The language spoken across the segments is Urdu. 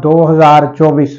2024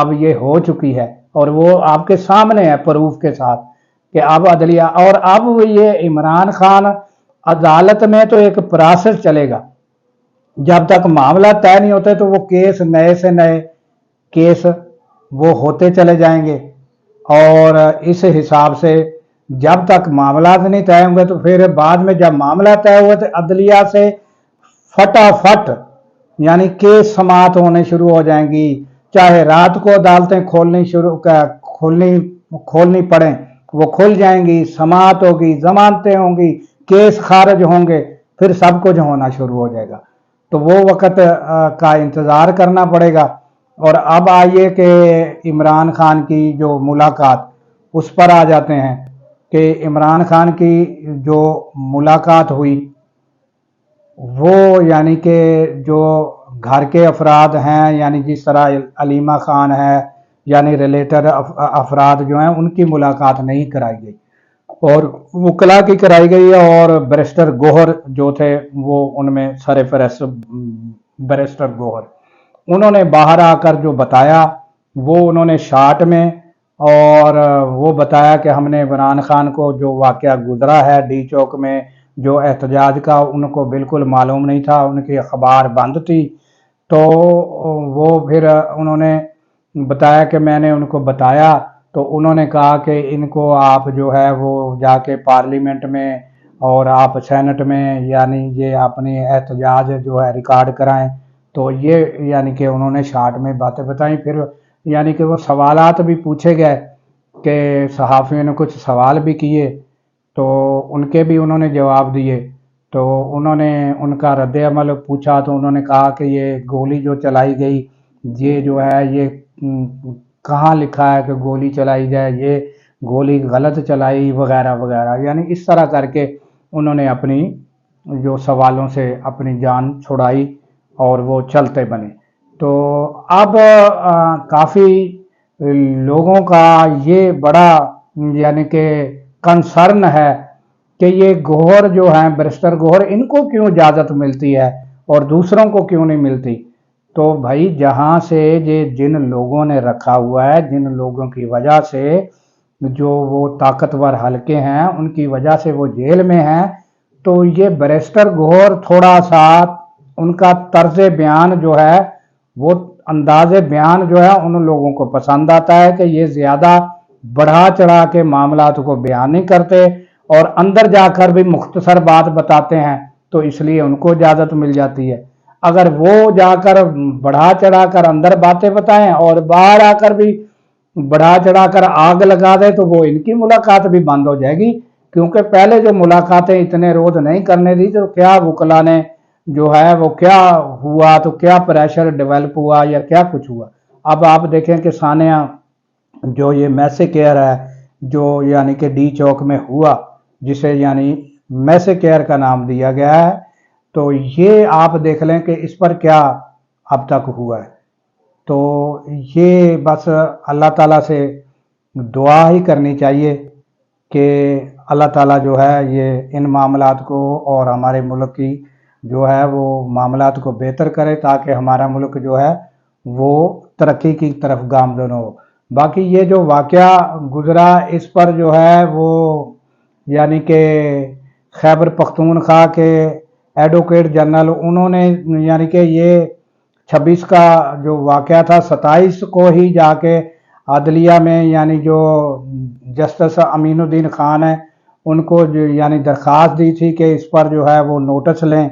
اب یہ ہو چکی ہے اور وہ آپ کے سامنے ہے پروف کے ساتھ کہ اب عدلیہ، اور اب یہ عمران خان عدالت میں تو ایک پروسیس چلے گا، جب تک معاملہ طے نہیں ہوتے تو وہ کیس نئے سے نئے کیس وہ ہوتے چلے جائیں گے، اور اس حساب سے جب تک معاملات نہیں طے ہوں گے تو پھر بعد میں جب معاملہ طے ہوئے تو عدلیہ سے فٹافٹ یعنی کیس سماعت ہونے شروع ہو جائیں گی، چاہے رات کو عدالتیں کھولنی پڑیں وہ کھل جائیں گی، سماعت ہوگی، ضمانتیں ہوں گی، کیس خارج ہوں گے، پھر سب کچھ ہونا شروع ہو جائے گا۔ تو وہ وقت کا انتظار کرنا پڑے گا۔ اور اب آئیے کہ عمران خان کی جو ملاقات اس پر آ جاتے ہیں کہ عمران خان کی جو ملاقات ہوئی وہ یعنی کہ جو گھر کے افراد ہیں، یعنی جس طرح علیمہ خان ہے، یعنی ریلیٹڈ افراد جو ہیں ان کی ملاقات نہیں کرائی گئی اور وکلا کی کرائی گئی، اور بیرسٹر گوہر جو تھے وہ ان میں سر فہرست بیرسٹر گوہر، انہوں نے باہر آ کر جو بتایا وہ انہوں نے شارٹ میں، اور وہ بتایا کہ ہم نے عمران خان کو جو واقعہ گزرا ہے ڈی چوک میں جو احتجاج کا، ان کو بالکل معلوم نہیں تھا، ان کی اخبار بند تھی، تو وہ پھر انہوں نے بتایا کہ میں نے ان کو بتایا، تو انہوں نے کہا کہ ان کو آپ جو ہے وہ جا کے پارلیمنٹ میں اور آپ سینٹ میں یعنی یہ اپنی احتجاج جو ہے ریکارڈ کرائیں۔ تو یہ یعنی کہ انہوں نے شارٹ میں باتیں بتائیں، پھر یعنی کہ وہ سوالات بھی پوچھے گئے کہ صحافیوں نے کچھ سوال بھی کیے تو ان کے بھی انہوں نے جواب دیے، تو انہوں نے ان کا رد عمل پوچھا تو انہوں نے کہا کہ یہ گولی جو چلائی گئی یہ جو ہے یہ کہاں لکھا ہے کہ گولی چلائی جائے، یہ گولی غلط چلائی وغیرہ وغیرہ، یعنی اس طرح کر کے انہوں نے اپنی جو سوالوں سے اپنی جان چھڑائی اور وہ چلتے بنے۔ تو اب کافی لوگوں کا یہ بڑا یعنی کہ کنسرن ہے کہ یہ گوہر جو ہیں بیرسٹر گوہر ان کو کیوں اجازت ملتی ہے اور دوسروں کو کیوں نہیں ملتی۔ تو بھائی جہاں سے یہ جن لوگوں نے رکھا ہوا ہے، جن لوگوں کی وجہ سے جو وہ طاقتور حلقے ہیں ان کی وجہ سے وہ جیل میں ہیں، تو یہ بیرسٹر گوہر تھوڑا سا ان کا طرز بیان جو ہے وہ انداز بیان جو ہے ان لوگوں کو پسند آتا ہے کہ یہ زیادہ بڑھا چڑھا کے معاملات کو بیان نہیں کرتے اور اندر جا کر بھی مختصر بات بتاتے ہیں، تو اس لیے ان کو اجازت مل جاتی ہے۔ اگر وہ جا کر بڑھا چڑھا کر اندر باتیں بتائیں اور باہر آ کر بھی بڑھا چڑھا کر آگ لگا دے تو وہ ان کی ملاقات بھی بند ہو جائے گی، کیونکہ پہلے جو ملاقاتیں اتنے روز نہیں کرنے دی تو کیا وکلا نے جو ہے وہ کیا ہوا، تو کیا پریشر ڈیولپ ہوا یا کیا کچھ ہوا۔ اب آپ دیکھیں کہ ثانیہ جو یہ میسے کیئر ہے جو یعنی کہ ڈی چوک میں ہوا، جسے یعنی میسے کیئر کا نام دیا گیا ہے، تو یہ آپ دیکھ لیں کہ اس پر کیا اب تک ہوا ہے۔ تو یہ بس اللہ تعالیٰ سے دعا ہی کرنی چاہیے کہ اللہ تعالیٰ جو ہے یہ ان معاملات کو اور ہمارے ملک کی جو ہے وہ معاملات کو بہتر کرے تاکہ ہمارا ملک جو ہے وہ ترقی کی طرف گامزن ہو۔ باقی یہ جو واقعہ گزرا اس پر جو ہے وہ یعنی کہ خیبر پختونخوا کے ایڈوکیٹ جنرل انہوں نے یعنی کہ یہ 26 کا جو واقعہ تھا 27 کو ہی جا کے عدلیہ میں یعنی جو جسٹس امین الدین خان ہیں ان کو یعنی درخواست دی تھی کہ اس پر جو ہے وہ نوٹس لیں،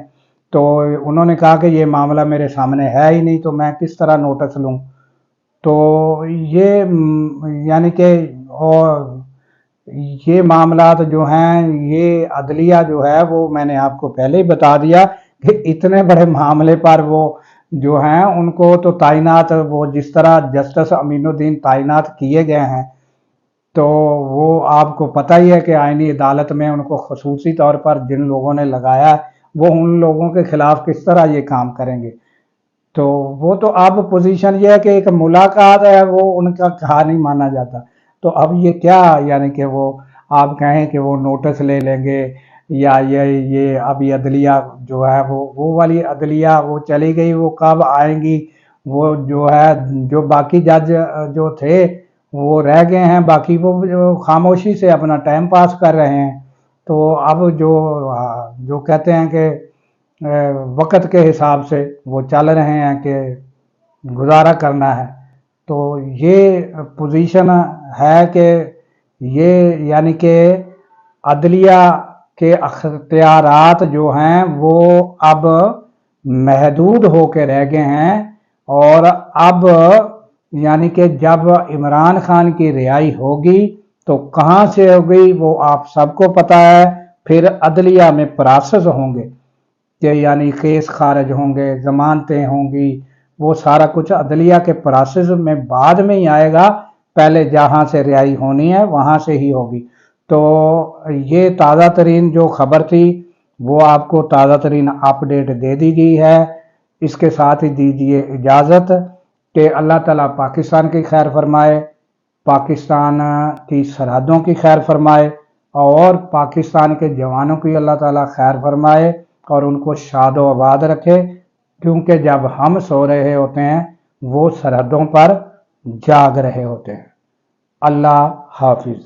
تو انہوں نے کہا کہ یہ معاملہ میرے سامنے ہے ہی نہیں تو میں کس طرح نوٹس لوں۔ تو یہ یعنی کہ اور یہ معاملات جو ہیں یہ عدلیہ جو ہے وہ میں نے آپ کو پہلے ہی بتا دیا کہ اتنے بڑے معاملے پر وہ جو ہیں ان کو تو تعینات وہ جس طرح جسٹس امین الدین تعینات کیے گئے ہیں تو وہ آپ کو پتہ ہی ہے کہ آئینی عدالت میں ان کو خصوصی طور پر جن لوگوں نے لگایا وہ ان لوگوں کے خلاف کس طرح یہ کام کریں گے۔ تو وہ تو اب پوزیشن یہ ہے کہ ایک ملاقات ہے وہ ان کا کہا نہیں مانا جاتا، تو اب یہ کیا یعنی کہ وہ آپ کہیں کہ وہ نوٹس لے لیں گے یا یہ اب یہ عدلیہ جو ہے وہ والی عدلیہ وہ چلی گئی، وہ کب آئیں گی وہ جو ہے جو باقی جج جو تھے وہ رہ گئے ہیں، باقی وہ جو خاموشی سے اپنا ٹائم پاس کر رہے ہیں۔ تو اب جو کہتے ہیں کہ وقت کے حساب سے وہ چل رہے ہیں کہ گزارا کرنا ہے۔ تو یہ پوزیشن ہے کہ یہ یعنی کہ عدلیہ کے اختیارات جو ہیں وہ اب محدود ہو کے رہ گئے ہیں، اور اب یعنی کہ جب عمران خان کی رہائی ہوگی تو کہاں سے ہوگی وہ آپ سب کو پتہ ہے۔ پھر عدلیہ میں پراسس ہوں گے کہ یعنی کیس خارج ہوں گے، ضمانتیں ہوں گی، وہ سارا کچھ عدلیہ کے پراسس میں بعد میں ہی آئے گا، پہلے جہاں سے رہائی ہونی ہے وہاں سے ہی ہوگی۔ تو یہ تازہ ترین جو خبر تھی وہ آپ کو تازہ ترین اپڈیٹ دے دی گئی ہے۔ اس کے ساتھ ہی دیجیے اجازت کہ اللہ تعالیٰ پاکستان کی خیر فرمائے، پاکستان کی سرحدوں کی خیر فرمائے، اور پاکستان کے جوانوں کی اللہ تعالیٰ خیر فرمائے اور ان کو شاد و آباد رکھے، کیونکہ جب ہم سو رہے ہوتے ہیں وہ سرحدوں پر جاگ رہے ہوتے ہیں۔ اللہ حافظ۔